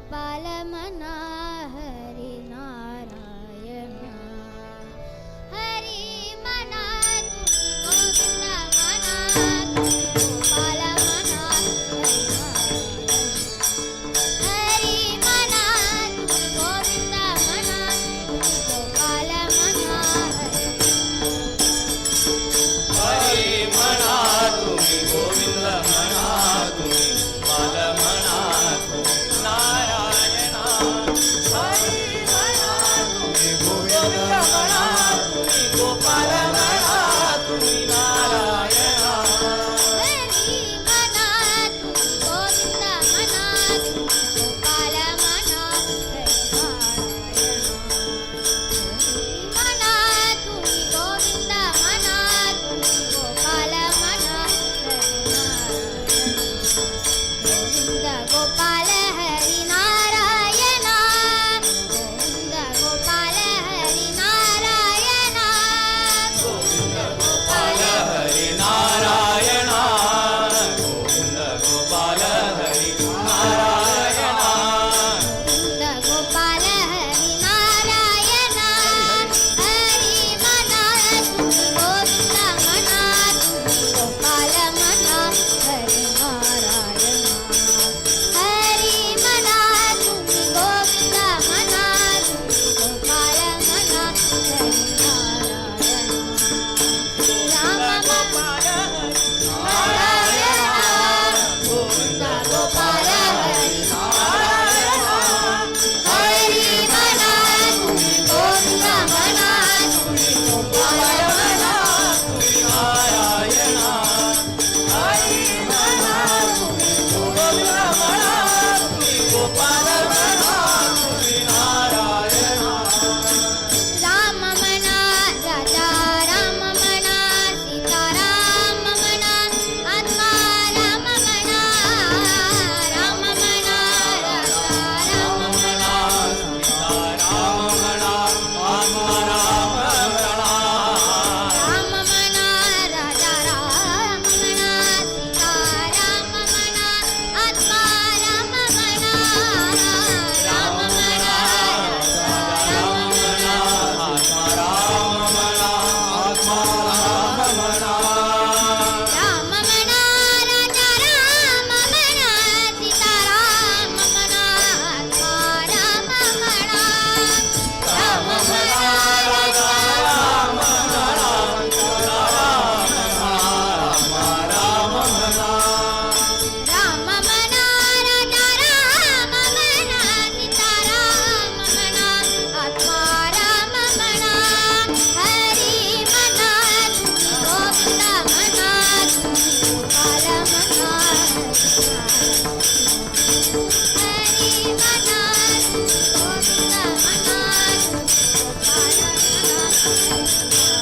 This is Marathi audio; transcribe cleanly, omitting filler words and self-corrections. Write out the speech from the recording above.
गोपाल मना हरी नारायण हरी मना तुम्ही गोविंद मना तुम्ही गोपाल मना हरी मना तुम्ही गोविंद मना तुम्ही गोपाल मना हरी म्हणा तुम्ही गोविंद म्हणा तुम्ही बाल म्हणा नारायणा हरी म्हणा तुम्ही गोविंद म्हणा तुम्ही गोपाल म्हणा तुम्ही नारायणा हरी मना तुम्ही गोविंद मना तुम्ही गोपाल मना हरी नारायण गोविंद गोपाल हरी नारायण गोविंद गोपाल हरी नारायण गोविंद गोपाल हरी नारायणा गोविंद गोपाल हरी नारायण हरी मना तुम्ही गोविंद मना तुम्ही गोपाल मना हरी नारायण हरी मना तुम्ही गोविंद मना तुम्ही गोपाल मना हरी नारायण राम गोपाल नारायण गोविंद गोपाल हरी हरी मना तुम्ही गोविंद मना तुम्ही गोपाल मना नारायणा हरी म्हणा तुम्ही गोविंद म्हणा तुम्ही गोपाल म्हणा तुम्ही नारायणा राम मना राजा राम मना सीता राम मना आत्मा राम मना राम मना राजा राम मना राम म्हणा आत्मा राम म्हणा राम मना राजा राम मना सीता राम मना आत्मा राम मना राम मना राजा राम मना आत्मा राम म्हणा आत्मा राम म्हणा राम मना राजा राम मना सीता राम मना आत्मा राम मना राम मना राजा राम म्हणा राम म्हणा राम मना राजा राम मना सीता राम मना आत्मा राम मना हरी मना तुम्ही गोविंद मना तुम्ही गोपाल मना हरी मना तुम्ही गोविंद मना तुम्ही गोपाल मना